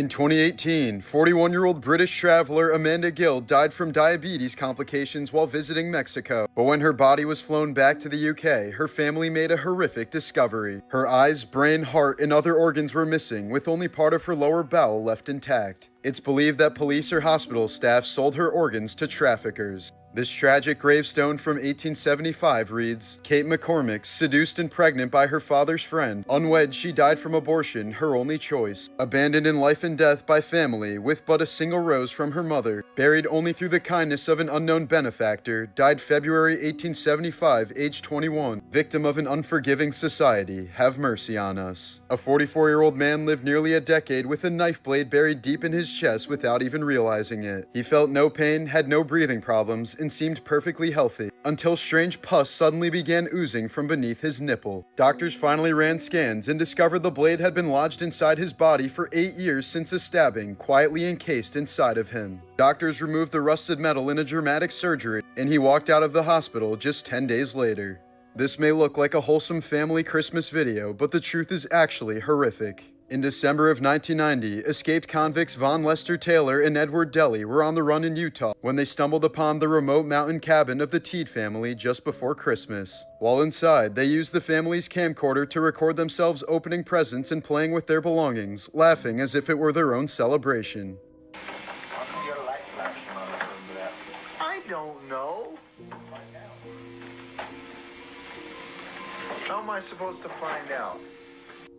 In 2018, 41-year-old British traveler Amanda Gill died from diabetes complications while visiting Mexico. But when her body was flown back to the UK, her family made a horrific discovery. Her eyes, brain, heart, and other organs were missing, with only part of her lower bowel left intact. It's believed that police or hospital staff sold her organs to traffickers. This tragic gravestone from 1875 reads, Kate McCormick, seduced and pregnant by her father's friend. Unwed, she died from abortion, her only choice. Abandoned in life and death by family, with but a single rose from her mother. Buried only through the kindness of an unknown benefactor. Died February 1875, age 21. Victim of an unforgiving society. Have mercy on us. A 44-year-old man lived nearly a decade with a knife blade buried deep in his chest without even realizing it. He felt no pain, had no breathing problems, and seemed perfectly healthy, until strange pus suddenly began oozing from beneath his nipple. Doctors finally ran scans and discovered the blade had been lodged inside his body for 8 years since a stabbing, quietly encased inside of him. Doctors removed the rusted metal in a dramatic surgery, and he walked out of the hospital just 10 days later. This may look like a wholesome family Christmas video, but the truth is actually horrific. In December of 1990, escaped convicts Von Lester Taylor and Edward Deli were on the run in Utah when they stumbled upon the remote mountain cabin of the Teed family just before Christmas. While inside, they used the family's camcorder to record themselves opening presents and playing with their belongings, laughing as if it were their own celebration. How come you got a light flashing on it for that? I don't know. How am I supposed to find out?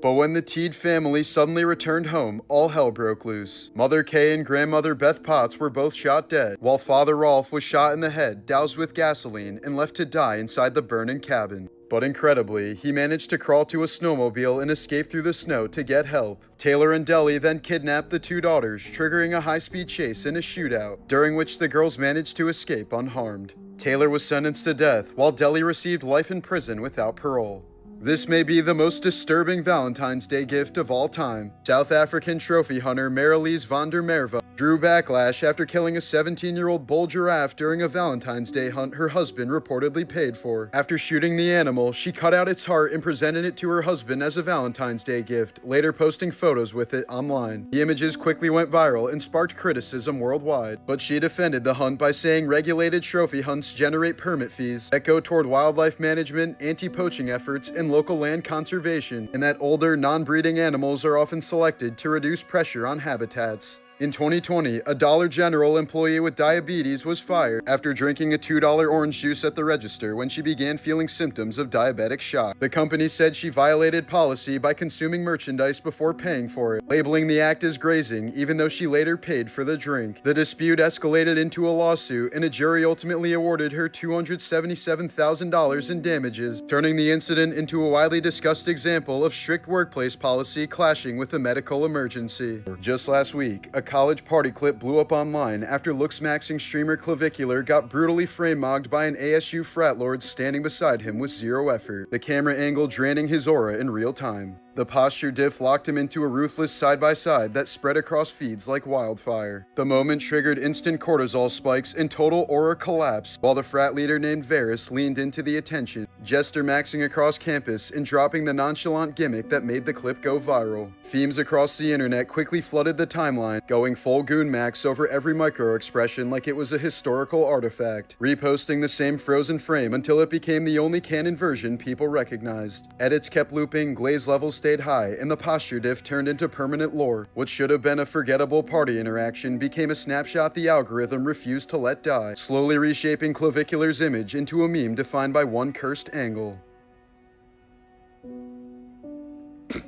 But when the Teed family suddenly returned home, all hell broke loose. Mother Kay and grandmother Beth Potts were both shot dead, while Father Rolfe was shot in the head, doused with gasoline, and left to die inside the burning cabin. But incredibly, he managed to crawl to a snowmobile and escape through the snow to get help. Taylor and Deli then kidnapped the two daughters, triggering a high-speed chase and a shootout, during which the girls managed to escape unharmed. Taylor was sentenced to death, while Deli received life in prison without parole. This may be the most disturbing Valentine's Day gift of all time. South African trophy hunter Marilies van der Merwe drew backlash after killing a 17-year-old bull giraffe during a Valentine's Day hunt her husband reportedly paid for. After shooting the animal, she cut out its heart and presented it to her husband as a Valentine's Day gift, later posting photos with it online. The images quickly went viral and sparked criticism worldwide, but she defended the hunt by saying regulated trophy hunts generate permit fees that go toward wildlife management, anti-poaching efforts, and local land conservation, and that older, non-breeding animals are often selected to reduce pressure on habitats. In 2020, a Dollar General employee with diabetes was fired after drinking a $2 orange juice at the register when she began feeling symptoms of diabetic shock. The company said she violated policy by consuming merchandise before paying for it, labeling the act as grazing, even though she later paid for the drink. The dispute escalated into a lawsuit, and a jury ultimately awarded her $277,000 in damages, turning the incident into a widely discussed example of strict workplace policy clashing with a medical emergency. Just last week, a college party clip blew up online after looks-maxing streamer Clavicular got brutally frame-mogged by an ASU frat lord standing beside him with zero effort, the camera angle draining his aura in real time. The posture diff locked him into a ruthless side-by-side that spread across feeds like wildfire. The moment triggered instant cortisol spikes and total aura collapse, while the frat leader named Varys leaned into the attention, jester maxing across campus and dropping the nonchalant gimmick that made the clip go viral. Themes across the internet quickly flooded the timeline, going full goon max over every micro-expression like it was a historical artifact, reposting the same frozen frame until it became the only canon version people recognized. Edits kept looping, glaze levels stayed high, and the posture diff turned into permanent lore. What should have been a forgettable party interaction became a snapshot the algorithm refused to let die, slowly reshaping Clavicular's image into a meme defined by one cursed angle.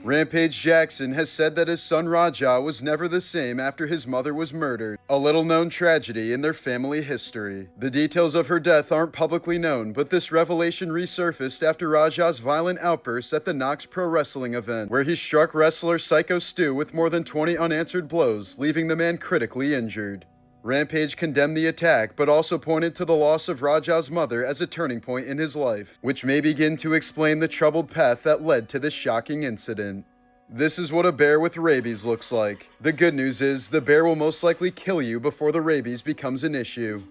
Rampage Jackson has said that his son Raja was never the same after his mother was murdered, a little-known tragedy in their family history. The details of her death aren't publicly known, but this revelation resurfaced after Raja's violent outbursts at the Knox Pro Wrestling event, where he struck wrestler Psycho Stu with more than 20 unanswered blows, leaving the man critically injured. Rampage condemned the attack, but also pointed to the loss of Raja's mother as a turning point in his life, which may begin to explain the troubled path that led to this shocking incident. This is what a bear with rabies looks like. The good news is, the bear will most likely kill you before the rabies becomes an issue.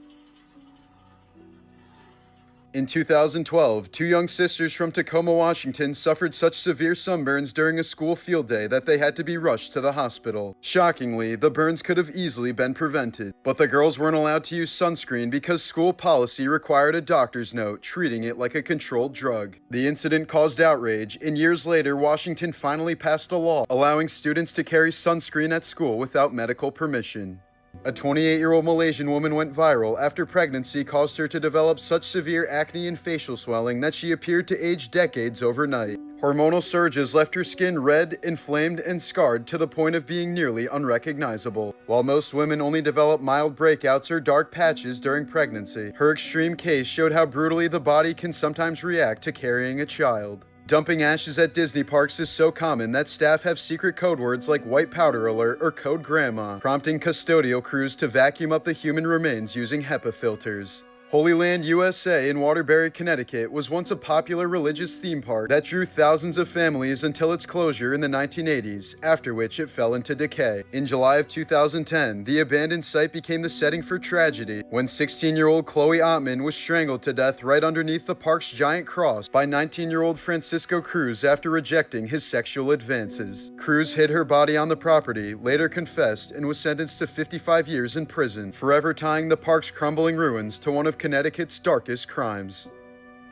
In 2012, two young sisters from Tacoma, Washington suffered such severe sunburns during a school field day that they had to be rushed to the hospital. Shockingly, the burns could have easily been prevented, but the girls weren't allowed to use sunscreen because school policy required a doctor's note, treating it like a controlled drug. The incident caused outrage, and years later, Washington finally passed a law allowing students to carry sunscreen at school without medical permission. A 28-year-old Malaysian woman went viral after pregnancy caused her to develop such severe acne and facial swelling that she appeared to age decades overnight. Hormonal surges left her skin red, inflamed, and scarred to the point of being nearly unrecognizable. While most women only develop mild breakouts or dark patches during pregnancy, her extreme case showed how brutally the body can sometimes react to carrying a child. Dumping ashes at Disney parks is so common that staff have secret code words like white powder alert or code grandma, prompting custodial crews to vacuum up the human remains using HEPA filters. Holy Land USA in Waterbury, Connecticut was once a popular religious theme park that drew thousands of families until its closure in the 1980s, after which it fell into decay. In July of 2010, the abandoned site became the setting for tragedy when 16-year-old Chloe Ottman was strangled to death right underneath the park's giant cross by 19-year-old Francisco Cruz after rejecting his sexual advances. Cruz hid her body on the property, later confessed, and was sentenced to 55 years in prison, forever tying the park's crumbling ruins to one of Connecticut's darkest crimes.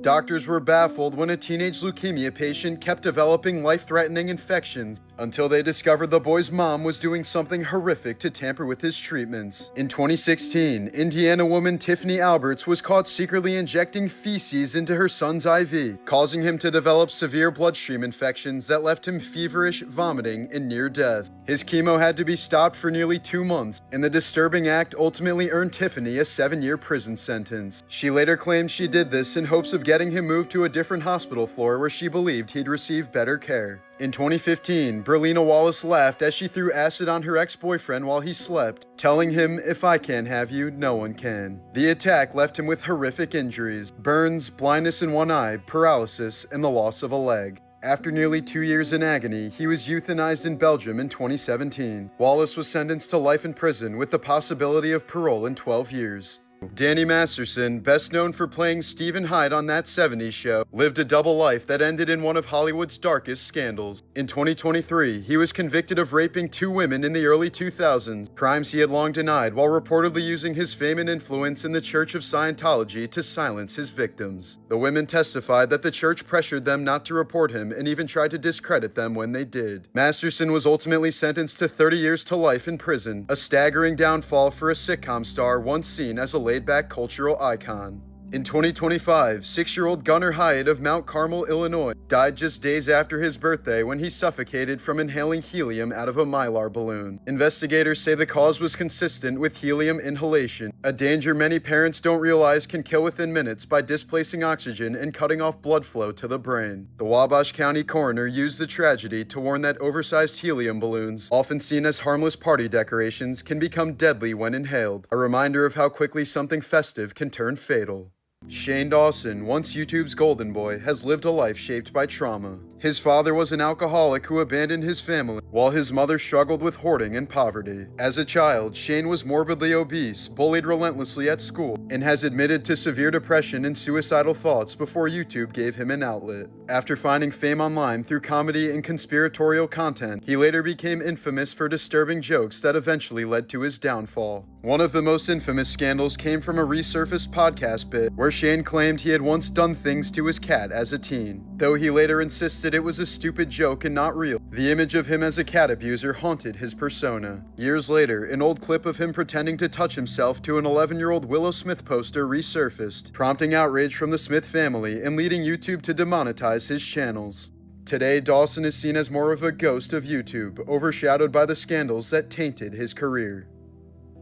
Doctors were baffled when a teenage leukemia patient kept developing life-threatening infections until they discovered the boy's mom was doing something horrific to tamper with his treatments. In 2016, Indiana woman Tiffany Alberts was caught secretly injecting feces into her son's IV, causing him to develop severe bloodstream infections that left him feverish, vomiting, and near death. His chemo had to be stopped for nearly 2 months, and the disturbing act ultimately earned Tiffany a 7-year prison sentence. She later claimed she did this in hopes of getting him moved to a different hospital floor where she believed he'd receive better care. In 2015, Berlina Wallace laughed as she threw acid on her ex-boyfriend while he slept, telling him, "If I can't have you, no one can." The attack left him with horrific injuries, burns, blindness in one eye, paralysis, and the loss of a leg. After nearly 2 years in agony, he was euthanized in Belgium in 2017. Wallace was sentenced to life in prison with the possibility of parole in 12 years. Danny Masterson, best known for playing Stephen Hyde on That 70s Show, lived a double life that ended in one of Hollywood's darkest scandals. In 2023, he was convicted of raping 2 women in the early 2000s, crimes he had long denied while reportedly using his fame and influence in the Church of Scientology to silence his victims. The women testified that the church pressured them not to report him and even tried to discredit them when they did. Masterson was ultimately sentenced to 30 years to life in prison, a staggering downfall for a sitcom star once seen as a laid-back cultural icon. In 2025, 6-year-old Gunnar Hyatt of Mount Carmel, Illinois, died just days after his birthday when he suffocated from inhaling helium out of a Mylar balloon. Investigators say the cause was consistent with helium inhalation, a danger many parents don't realize can kill within minutes by displacing oxygen and cutting off blood flow to the brain. The Wabash County coroner used the tragedy to warn that oversized helium balloons, often seen as harmless party decorations, can become deadly when inhaled, a reminder of how quickly something festive can turn fatal. Shane Dawson, once YouTube's golden boy, has lived a life shaped by trauma. His father was an alcoholic who abandoned his family, while his mother struggled with hoarding and poverty. As a child, Shane was morbidly obese, bullied relentlessly at school, and has admitted to severe depression and suicidal thoughts before YouTube gave him an outlet. After finding fame online through comedy and conspiratorial content, he later became infamous for disturbing jokes that eventually led to his downfall. One of the most infamous scandals came from a resurfaced podcast bit where Shane claimed he had once done things to his cat as a teen, though he later insisted it was a stupid joke and not real. The image of him as a cat abuser haunted his persona. Years later, an old clip of him pretending to touch himself to an 11-year-old Willow Smith poster resurfaced, prompting outrage from the Smith family and leading YouTube to demonetize his channels. Today, Dawson is seen as more of a ghost of YouTube, overshadowed by the scandals that tainted his career.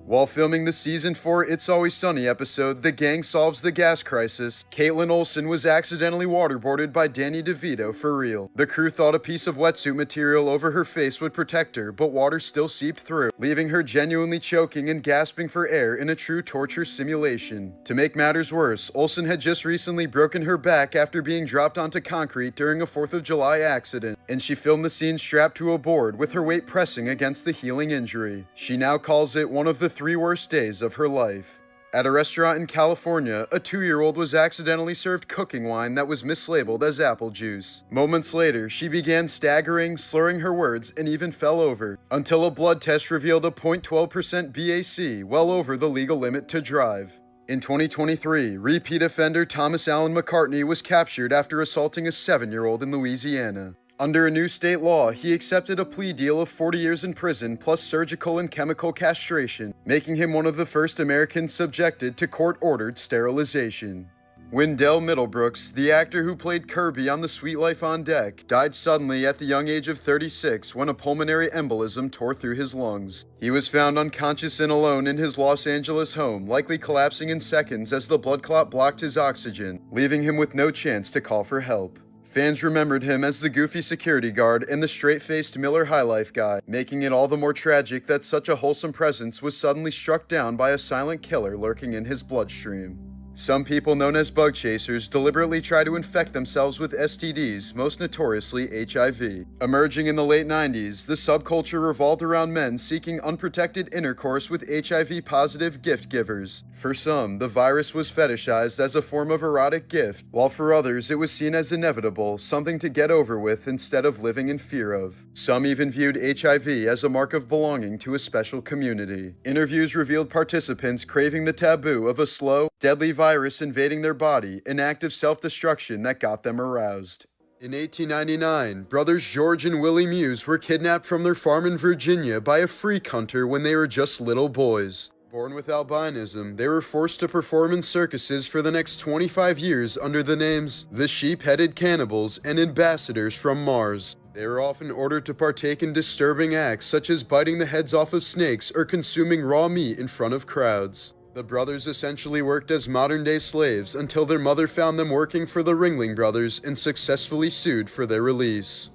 While filming the Season 4 It's Always Sunny episode, The Gang Solves the Gas Crisis, Caitlin Olsen was accidentally waterboarded by Danny DeVito for real. The crew thought a piece of wetsuit material over her face would protect her, but water still seeped through, leaving her genuinely choking and gasping for air in a true torture simulation. To make matters worse, Olsen had just recently broken her back after being dropped onto concrete during a 4th of July accident, and she filmed the scene strapped to a board with her weight pressing against the healing injury. She now calls it one of the 3 worst days of her life. At a restaurant in California, a 2-year-old was accidentally served cooking wine that was mislabeled as apple juice. Moments later, she began staggering, slurring her words, and even fell over, until a blood test revealed a 0.12% BAC, well over the legal limit to drive. In 2023, repeat offender Thomas Allen McCartney was captured after assaulting a 7-year-old in Louisiana. Under a new state law, he accepted a plea deal of 40 years in prison plus surgical and chemical castration, making him one of the first Americans subjected to court-ordered sterilization. Wendell Middlebrooks, the actor who played Kirby on The Suite Life on Deck, died suddenly at the young age of 36 when a pulmonary embolism tore through his lungs. He was found unconscious and alone in his Los Angeles home, likely collapsing in seconds as the blood clot blocked his oxygen, leaving him with no chance to call for help. Fans remembered him as the goofy security guard and the straight-faced Miller High Life guy, making it all the more tragic that such a wholesome presence was suddenly struck down by a silent killer lurking in his bloodstream. Some people known as bug chasers deliberately try to infect themselves with STDs, most notoriously HIV. Emerging in the late 90s, the subculture revolved around men seeking unprotected intercourse with HIV-positive gift givers. For some, the virus was fetishized as a form of erotic gift, while for others it was seen as inevitable, something to get over with instead of living in fear of. Some even viewed HIV as a mark of belonging to a special community. Interviews revealed participants craving the taboo of a slow, deadly virus invading their body, an act of self-destruction that got them aroused. In 1899, brothers George and Willie Muse were kidnapped from their farm in Virginia by a freak hunter when they were just little boys. Born with albinism, they were forced to perform in circuses for the next 25 years under the names the Sheep-Headed Cannibals and Ambassadors from Mars. They were often ordered to partake in disturbing acts such as biting the heads off of snakes or consuming raw meat in front of crowds. The brothers essentially worked as modern-day slaves until their mother found them working for the Ringling Brothers and successfully sued for their release.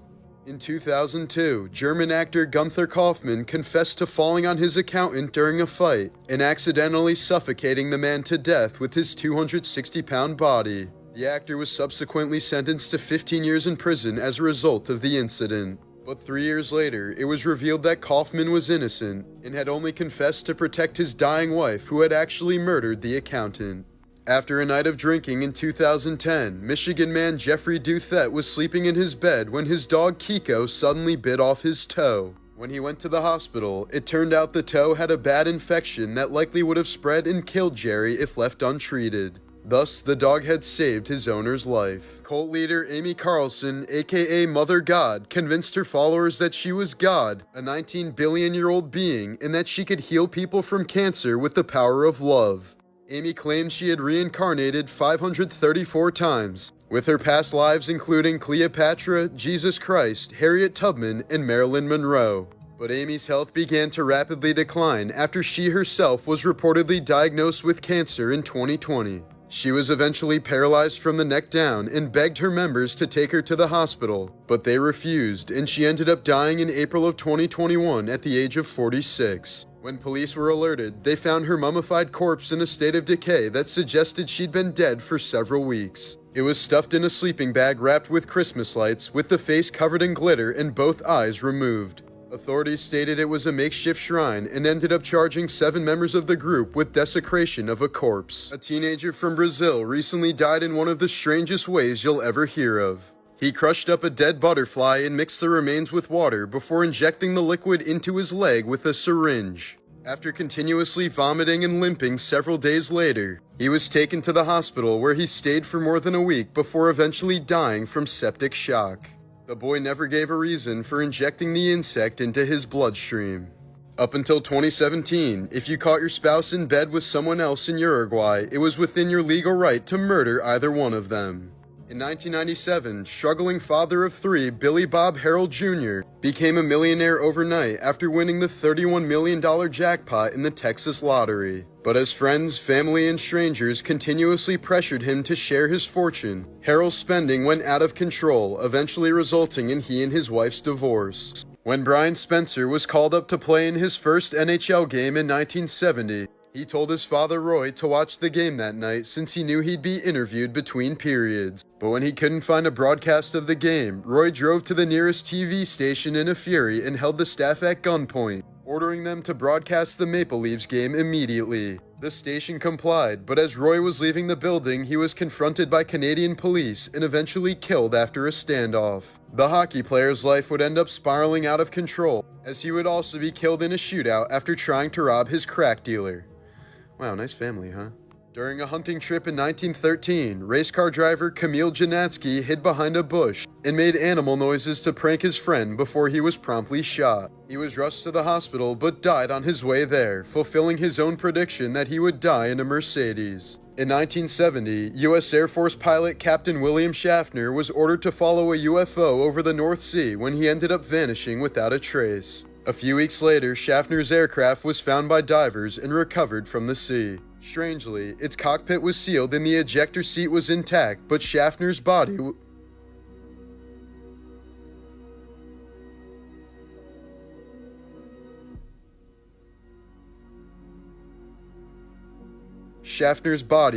In 2002, German actor Gunther Kaufmann confessed to falling on his accountant during a fight and accidentally suffocating the man to death with his 260-pound body. The actor was subsequently sentenced to 15 years in prison as a result of the incident. But 3 years later, it was revealed that Kaufman was innocent and had only confessed to protect his dying wife who had actually murdered the accountant. After a night of drinking in 2010, Michigan man Jeffrey Duthett was sleeping in his bed when his dog Kiko suddenly bit off his toe. When he went to the hospital, it turned out the toe had a bad infection that likely would have spread and killed Jerry if left untreated. Thus, the dog had saved his owner's life. Cult leader Amy Carlson, aka Mother God, convinced her followers that she was God, a 19 billion-year-old being, and that she could heal people from cancer with the power of love. Amy claimed she had reincarnated 534 times, with her past lives including Cleopatra, Jesus Christ, Harriet Tubman, and Marilyn Monroe. But Amy's health began to rapidly decline after she herself was reportedly diagnosed with cancer in 2020. She was eventually paralyzed from the neck down and begged her members to take her to the hospital, but they refused, and she ended up dying in April of 2021 at the age of 46. When police were alerted, they found her mummified corpse in a state of decay that suggested she'd been dead for several weeks. It was stuffed in a sleeping bag wrapped with Christmas lights, with the face covered in glitter and both eyes removed. Authorities stated it was a makeshift shrine and ended up charging 7 members of the group with desecration of a corpse. A teenager from Brazil recently died in one of the strangest ways you'll ever hear of. He crushed up a dead butterfly and mixed the remains with water before injecting the liquid into his leg with a syringe. After continuously vomiting and limping several days later, he was taken to the hospital where he stayed for more than a week before eventually dying from septic shock. The boy never gave a reason for injecting the insect into his bloodstream. Up until 2017, if you caught your spouse in bed with someone else in Uruguay, it was within your legal right to murder either one of them. In 1997, struggling father of 3 Billy Bob Harrell Jr. became a millionaire overnight after winning the $31 million jackpot in the Texas lottery. But as friends, family, and strangers continuously pressured him to share his fortune, Harrell's spending went out of control, eventually resulting in he and his wife's divorce. When Brian Spencer was called up to play in his first NHL game in 1970, he told his father Roy to watch the game that night since he knew he'd be interviewed between periods. But when he couldn't find a broadcast of the game, Roy drove to the nearest TV station in a fury and held the staff at gunpoint, ordering them to broadcast the Maple Leafs game immediately. The station complied, but as Roy was leaving the building, he was confronted by Canadian police and eventually killed after a standoff. The hockey player's life would end up spiraling out of control, as he would also be killed in a shootout after trying to rob his crack dealer. Wow, nice family, huh? During a hunting trip in 1913, race car driver Camille Janatsky hid behind a bush and made animal noises to prank his friend before he was promptly shot. He was rushed to the hospital but died on his way there, fulfilling his own prediction that he would die in a Mercedes. In 1970, U.S. Air Force pilot Captain William Schaffner was ordered to follow a UFO over the North Sea when he ended up vanishing without a trace. A few weeks later, Schaffner's aircraft was found by divers and recovered from the sea. Strangely, its cockpit was sealed and the ejector seat was intact, but Schaffner's body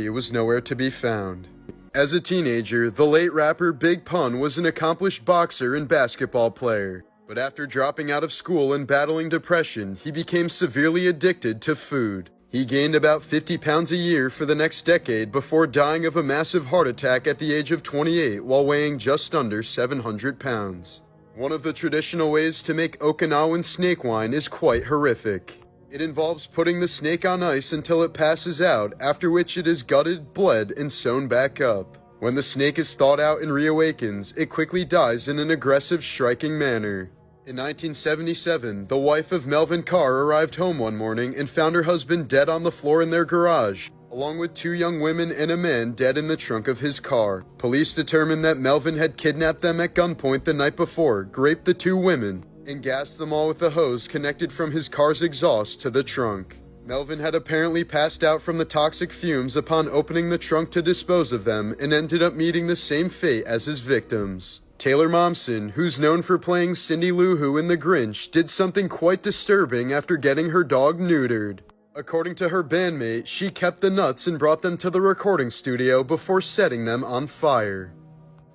was nowhere to be found. As a teenager, the late rapper Big Pun was an accomplished boxer and basketball player. But after dropping out of school and battling depression, he became severely addicted to food. He gained about 50 pounds a year for the next decade before dying of a massive heart attack at the age of 28 while weighing just under 700 pounds. One of the traditional ways to make Okinawan snake wine is quite horrific. It involves putting the snake on ice until it passes out, after which it is gutted, bled, and sewn back up. When the snake is thawed out and reawakens, it quickly dies in an aggressive, striking manner. In 1977, the wife of Melvin Carr arrived home one morning and found her husband dead on the floor in their garage, along with 2 young women and a man dead in the trunk of his car. Police determined that Melvin had kidnapped them at gunpoint the night before, raped the 2 women, and gassed them all with a hose connected from his car's exhaust to the trunk. Melvin had apparently passed out from the toxic fumes upon opening the trunk to dispose of them and ended up meeting the same fate as his victims. Taylor Momsen, who's known for playing Cindy Lou Who in The Grinch, did something quite disturbing after getting her dog neutered. According to her bandmate, she kept the nuts and brought them to the recording studio before setting them on fire.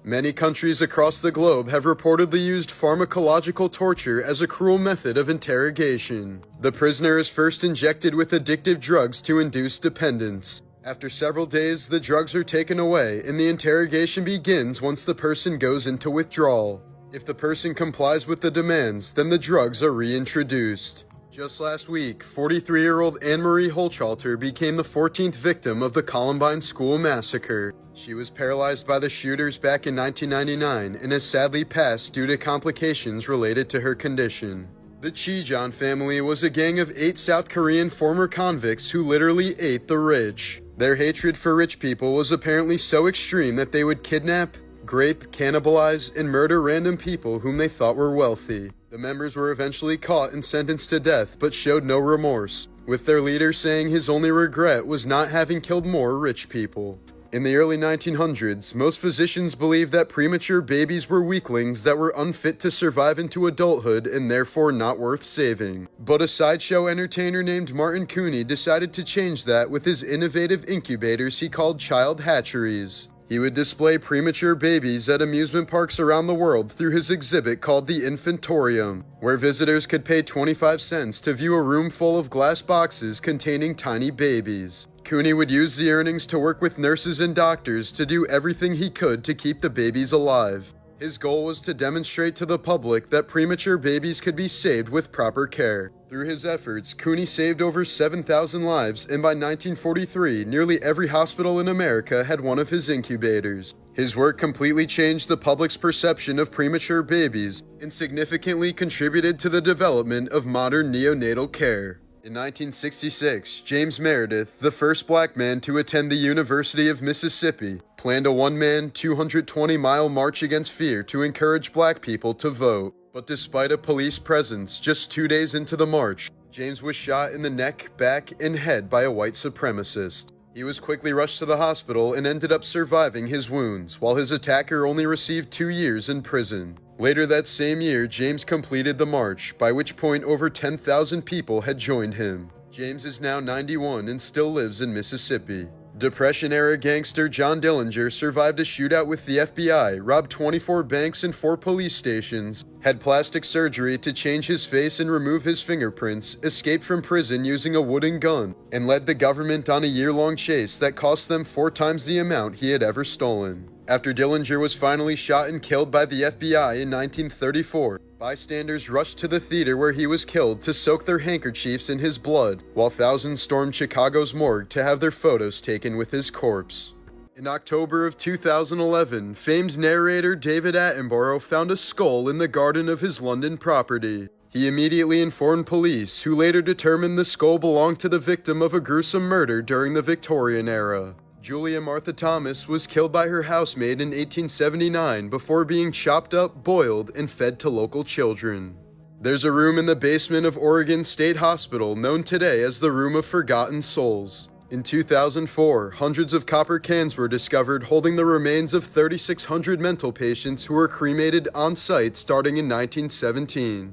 Many countries across the globe have reportedly used pharmacological torture as a cruel method of interrogation. The prisoner is first injected with addictive drugs to induce dependence. After several days, the drugs are taken away, and the interrogation begins once the person goes into withdrawal. If the person complies with the demands, then the drugs are reintroduced. Just last week, 43-year-old Anne-Marie Holchalter became the 14th victim of the Columbine School Massacre. She was paralyzed by the shooters back in 1999 and has sadly passed due to complications related to her condition. The Chijon family was a gang of 8 South Korean former convicts who literally ate the rich. Their hatred for rich people was apparently so extreme that they would kidnap, grape, cannibalize, and murder random people whom they thought were wealthy. The members were eventually caught and sentenced to death, but showed no remorse, with their leader saying his only regret was not having killed more rich people. In the early 1900s, most physicians believed that premature babies were weaklings that were unfit to survive into adulthood and therefore not worth saving. But a sideshow entertainer named Martin Cooney decided to change that with his innovative incubators he called child hatcheries. He would display premature babies at amusement parks around the world through his exhibit called the Infantorium, where visitors could pay 25 cents to view a room full of glass boxes containing tiny babies. Cooney would use the earnings to work with nurses and doctors to do everything he could to keep the babies alive. His goal was to demonstrate to the public that premature babies could be saved with proper care. Through his efforts, Cooney saved over 7,000 lives, and by 1943, nearly every hospital in America had one of his incubators. His work completely changed the public's perception of premature babies and significantly contributed to the development of modern neonatal care. In 1966, James Meredith, the first black man to attend the University of Mississippi, planned a one-man, 220-mile march against fear to encourage black people to vote. But despite a police presence just 2 days into the march, James was shot in the neck, back, and head by a white supremacist. He was quickly rushed to the hospital and ended up surviving his wounds, while his attacker only received 2 years in prison. Later that same year, James completed the march, by which point over 10,000 people had joined him. James is now 91 and still lives in Mississippi. Depression-era gangster John Dillinger survived a shootout with the FBI, robbed 24 banks and 4 police stations, had plastic surgery to change his face and remove his fingerprints, escaped from prison using a wooden gun, and led the government on a year-long chase that cost them 4 times the amount he had ever stolen. After Dillinger was finally shot and killed by the FBI in 1934, bystanders rushed to the theater where he was killed to soak their handkerchiefs in his blood, while thousands stormed Chicago's morgue to have their photos taken with his corpse. In October of 2011, famed narrator David Attenborough found a skull in the garden of his London property. He immediately informed police, who later determined the skull belonged to the victim of a gruesome murder during the Victorian era. Julia Martha Thomas was killed by her housemaid in 1879 before being chopped up, boiled, and fed to local children. There's a room in the basement of Oregon State Hospital known today as the Room of Forgotten Souls. In 2004, hundreds of copper cans were discovered holding the remains of 3,600 mental patients who were cremated on site starting in 1917.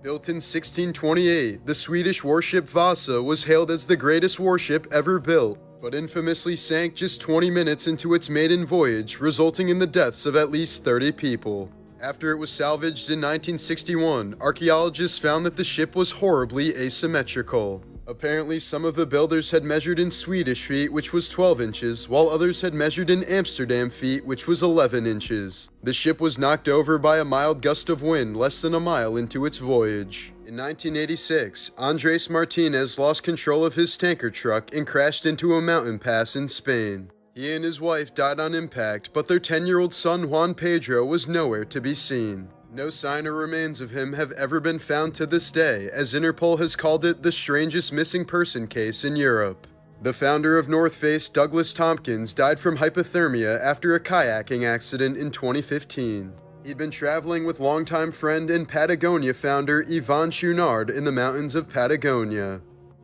Built in 1628, the Swedish warship Vasa was hailed as the greatest warship ever built, but infamously sank just 20 minutes into its maiden voyage, resulting in the deaths of at least 30 people. After it was salvaged in 1961, archaeologists found that the ship was horribly asymmetrical. Apparently, some of the builders had measured in Swedish feet, which was 12 inches, while others had measured in Amsterdam feet, which was 11 inches. The ship was knocked over by a mild gust of wind less than a mile into its voyage. In 1986, Andres Martinez lost control of his tanker truck and crashed into a mountain pass in Spain. He and his wife died on impact, but their 10-year-old son Juan Pedro was nowhere to be seen. No sign or remains of him have ever been found to this day, as Interpol has called it the strangest missing person case in Europe. The founder of North Face, Douglas Tompkins, died from hypothermia after a kayaking accident in 2015. He'd been traveling with longtime friend and Patagonia founder Yvon Chouinard in the mountains of Patagonia.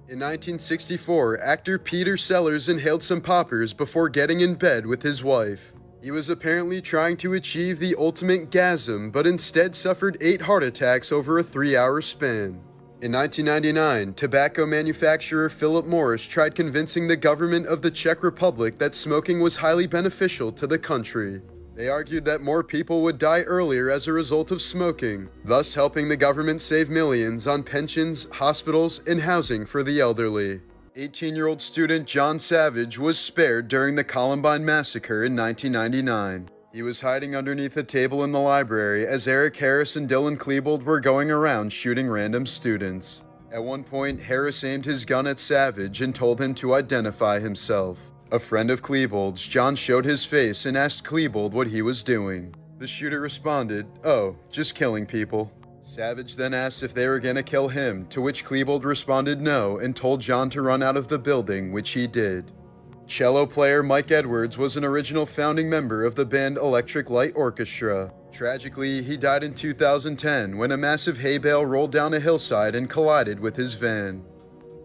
In 1964, actor Peter Sellers inhaled some poppers before getting in bed with his wife. He was apparently trying to achieve the ultimate gasm, but instead suffered 8 heart attacks over a 3-hour span. In 1999, tobacco manufacturer Philip Morris tried convincing the government of the Czech Republic that smoking was highly beneficial to the country. They argued that more people would die earlier as a result of smoking, thus helping the government save millions on pensions, hospitals, and housing for the elderly. 18-year-old student John Savage was spared during the Columbine massacre in 1999. He was hiding underneath a table in the library as Eric Harris and Dylan Klebold were going around shooting random students. At one point, Harris aimed his gun at Savage and told him to identify himself. A friend of Klebold's, John showed his face and asked Klebold what he was doing. The shooter responded, "Oh, just killing people." Savage then asked if they were gonna kill him, to which Klebold responded no and told John to run out of the building, which he did. Cello player Mike Edwards was an original founding member of the band Electric Light Orchestra. Tragically, he died in 2010 when a massive hay bale rolled down a hillside and collided with his van.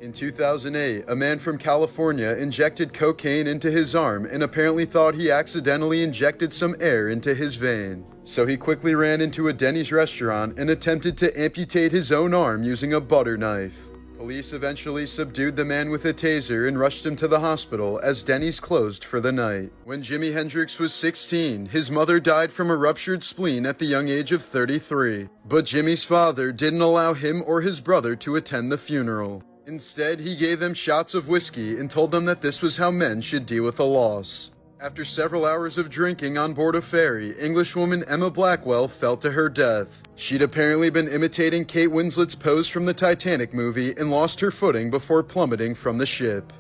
In 2008, a man from California injected cocaine into his arm and apparently thought he accidentally injected some air into his vein. So he quickly ran into a Denny's restaurant and attempted to amputate his own arm using a butter knife. Police eventually subdued the man with a taser and rushed him to the hospital as Denny's closed for the night. When Jimi Hendrix was 16, his mother died from a ruptured spleen at the young age of 33. But Jimmy's father didn't allow him or his brother to attend the funeral. Instead, he gave them shots of whiskey and told them that this was how men should deal with a loss. After several hours of drinking on board a ferry, Englishwoman Emma Blackwell fell to her death. She'd apparently been imitating Kate Winslet's pose from the Titanic movie and lost her footing before plummeting from the ship.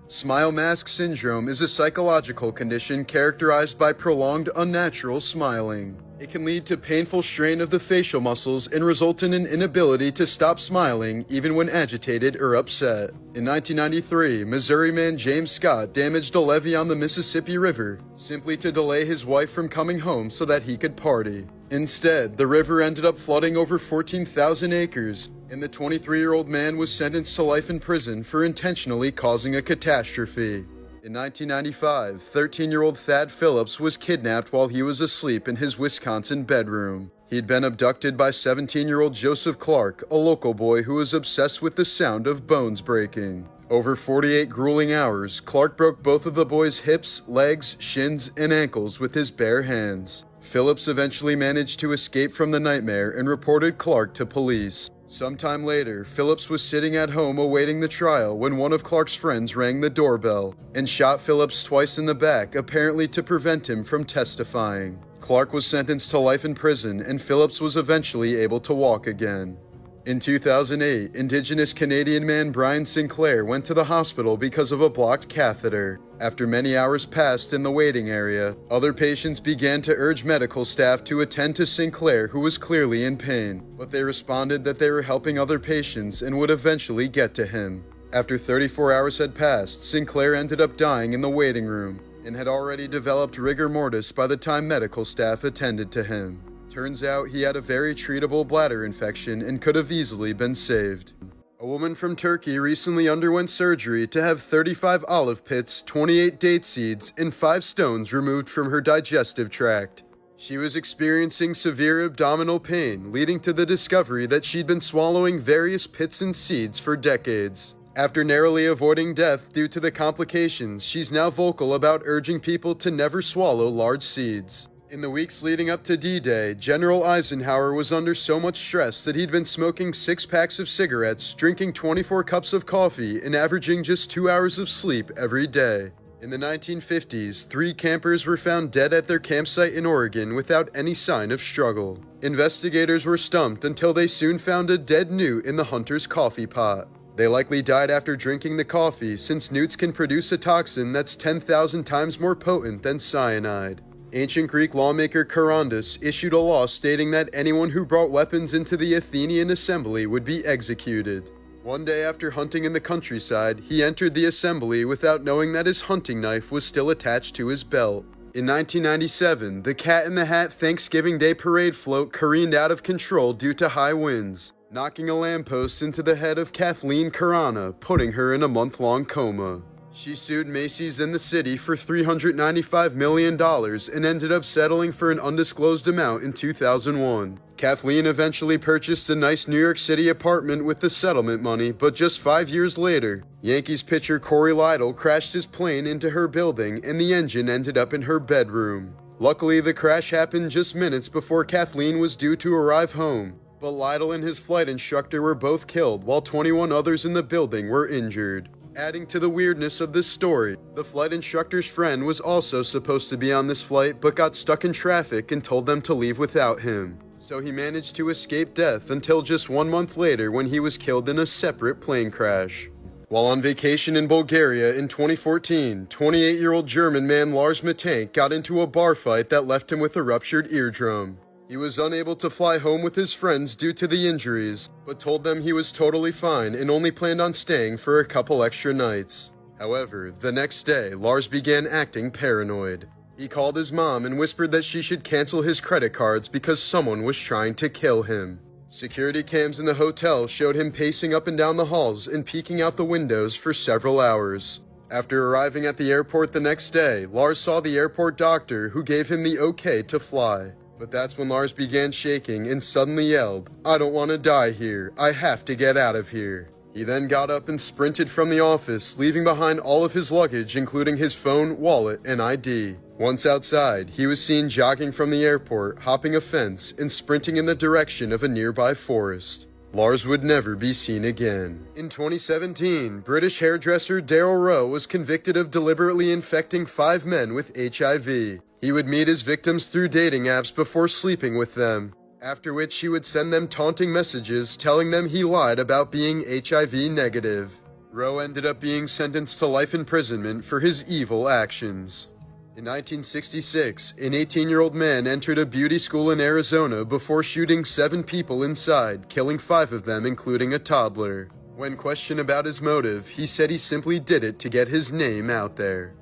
Smile mask syndrome is a psychological condition characterized by prolonged unnatural smiling. It can lead to painful strain of the facial muscles and result in an inability to stop smiling even when agitated or upset. In 1993, Missouri man James Scott damaged a levee on the Mississippi River simply to delay his wife from coming home so that he could party. Instead, the river ended up flooding over 14,000 acres, and the 23-year-old man was sentenced to life in prison for intentionally causing a catastrophe. In 1995, 13-year-old Thad Phillips was kidnapped while he was asleep in his Wisconsin bedroom. He'd been abducted by 17-year-old Joseph Clark, a local boy who was obsessed with the sound of bones breaking. Over 48 grueling hours, Clark broke both of the boys' hips, legs, shins, and ankles with his bare hands. Phillips eventually managed to escape from the nightmare and reported Clark to police. Sometime later, Phillips was sitting at home awaiting the trial when one of Clark's friends rang the doorbell and shot Phillips twice in the back, apparently to prevent him from testifying. Clark was sentenced to life in prison, and Phillips was eventually able to walk again. In 2008, Indigenous Canadian man Brian Sinclair went to the hospital because of a blocked catheter. After many hours passed in the waiting area, other patients began to urge medical staff to attend to Sinclair, who was clearly in pain, but they responded that they were helping other patients and would eventually get to him. After 34 hours had passed, Sinclair ended up dying in the waiting room and had already developed rigor mortis by the time medical staff attended to him. Turns out he had a very treatable bladder infection and could have easily been saved. A woman from Turkey recently underwent surgery to have 35 olive pits, 28 date seeds, and 5 stones removed from her digestive tract. She was experiencing severe abdominal pain, leading to the discovery that she'd been swallowing various pits and seeds for decades. After narrowly avoiding death due to the complications, she's now vocal about urging people to never swallow large seeds. In the weeks leading up to D-Day, General Eisenhower was under so much stress that he'd been smoking 6 packs of cigarettes, drinking 24 cups of coffee, and averaging just 2 hours of sleep every day. In the 1950s, 3 campers were found dead at their campsite in Oregon without any sign of struggle. Investigators were stumped until they soon found a dead newt in the hunter's coffee pot. They likely died after drinking the coffee, since newts can produce a toxin that's 10,000 times more potent than cyanide. Ancient Greek lawmaker Charondas issued a law stating that anyone who brought weapons into the Athenian assembly would be executed. One day after hunting in the countryside, he entered the assembly without knowing that his hunting knife was still attached to his belt. In 1997, the Cat in the Hat Thanksgiving Day parade float careened out of control due to high winds, knocking a lamppost into the head of Kathleen Carana, putting her in a month-long coma. She sued Macy's and the city for $395 million and ended up settling for an undisclosed amount in 2001. Kathleen eventually purchased a nice New York City apartment with the settlement money, but just 5 years later, Yankees pitcher Corey Lidle crashed his plane into her building and the engine ended up in her bedroom. Luckily, the crash happened just minutes before Kathleen was due to arrive home, but Lidle and his flight instructor were both killed while 21 others in the building were injured. Adding to the weirdness of this story, the flight instructor's friend was also supposed to be on this flight but got stuck in traffic and told them to leave without him. So he managed to escape death until just 1 month later when he was killed in a separate plane crash. While on vacation in Bulgaria in 2014, 28-year-old German man Lars Matank got into a bar fight that left him with a ruptured eardrum. He was unable to fly home with his friends due to the injuries, but told them he was totally fine and only planned on staying for a couple extra nights. However, the next day, Lars began acting paranoid. He called his mom and whispered that she should cancel his credit cards because someone was trying to kill him. Security cams in the hotel showed him pacing up and down the halls and peeking out the windows for several hours. After arriving at the airport the next day, Lars saw the airport doctor who gave him the okay to fly. But that's when Lars began shaking and suddenly yelled, "I don't want to die here. I have to get out of here." He then got up and sprinted from the office, leaving behind all of his luggage, including his phone, wallet, and ID. Once outside, he was seen jogging from the airport, hopping a fence, and sprinting in the direction of a nearby forest. Lars would never be seen again. In 2017, British hairdresser Daryl Rowe was convicted of deliberately infecting 5 men with HIV. He would meet his victims through dating apps before sleeping with them, after which he would send them taunting messages telling them he lied about being HIV negative. Rowe ended up being sentenced to life imprisonment for his evil actions. In 1966, an 18-year-old man entered a beauty school in Arizona before shooting 7 people inside, killing 5 of them, including a toddler. When questioned about his motive, he said he simply did it to get his name out there.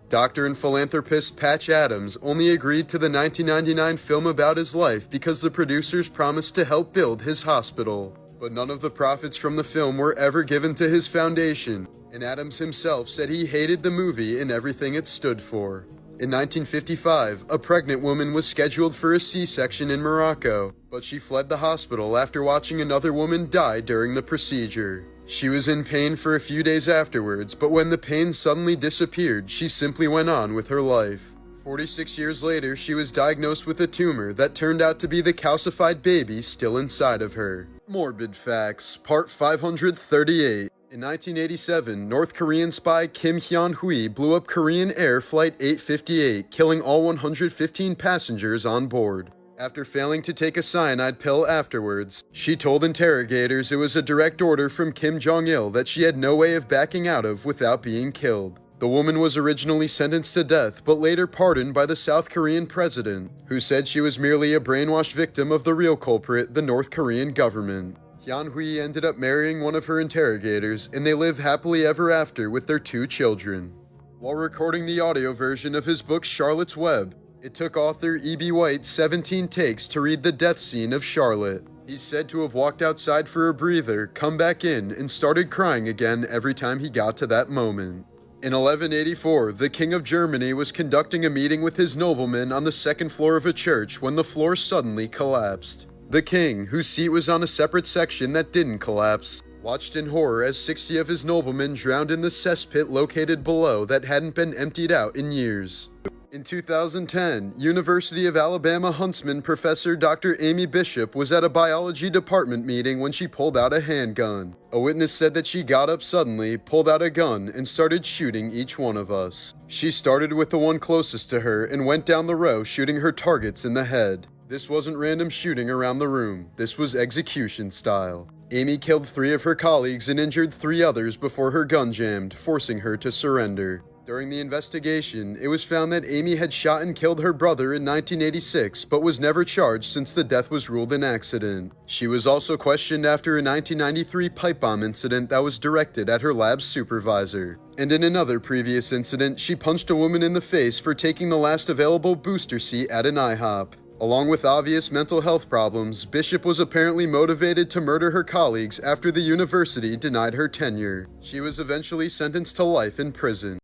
Doctor and philanthropist Patch Adams only agreed to the 1999 film about his life because the producers promised to help build his hospital. But none of the profits from the film were ever given to his foundation, and Adams himself said he hated the movie and everything it stood for. In 1955, a pregnant woman was scheduled for a C-section in Morocco, but she fled the hospital after watching another woman die during the procedure. She was in pain for a few days afterwards, but when the pain suddenly disappeared, she simply went on with her life. 46 years later, she was diagnosed with a tumor that turned out to be the calcified baby still inside of her. Morbid Facts, Part 538. In 1987, North Korean spy Kim Hyun-hui blew up Korean Air Flight 858, killing all 115 passengers on board. After failing to take a cyanide pill afterwards, she told interrogators it was a direct order from Kim Jong-il that she had no way of backing out of without being killed. The woman was originally sentenced to death, but later pardoned by the South Korean president, who said she was merely a brainwashed victim of the real culprit, the North Korean government. Hyun-hui ended up marrying one of her interrogators, and they live happily ever after with their 2 children. While recording the audio version of his book Charlotte's Web, it took author E.B. White 17 takes to read the death scene of Charlotte. He's said to have walked outside for a breather, come back in, and started crying again every time he got to that moment. In 1184, the King of Germany was conducting a meeting with his noblemen on the 2nd floor of a church when the floor suddenly collapsed. The king, whose seat was on a separate section that didn't collapse, watched in horror as 60 of his noblemen drowned in the cesspit located below that hadn't been emptied out in years. In 2010, University of Alabama Huntsman professor Dr. Amy Bishop was at a biology department meeting when she pulled out a handgun. A witness said that she got up suddenly, pulled out a gun, and started shooting each one of us. She started with the one closest to her and went down the row shooting her targets in the head. This wasn't random shooting around the room. This was execution style. Amy killed 3 of her colleagues and injured 3 others before her gun jammed, forcing her to surrender. During the investigation, it was found that Amy had shot and killed her brother in 1986, but was never charged since the death was ruled an accident. She was also questioned after a 1993 pipe bomb incident that was directed at her lab's supervisor. And in another previous incident, she punched a woman in the face for taking the last available booster seat at an IHOP. Along with obvious mental health problems, Bishop was apparently motivated to murder her colleagues after the university denied her tenure. She was eventually sentenced to life in prison.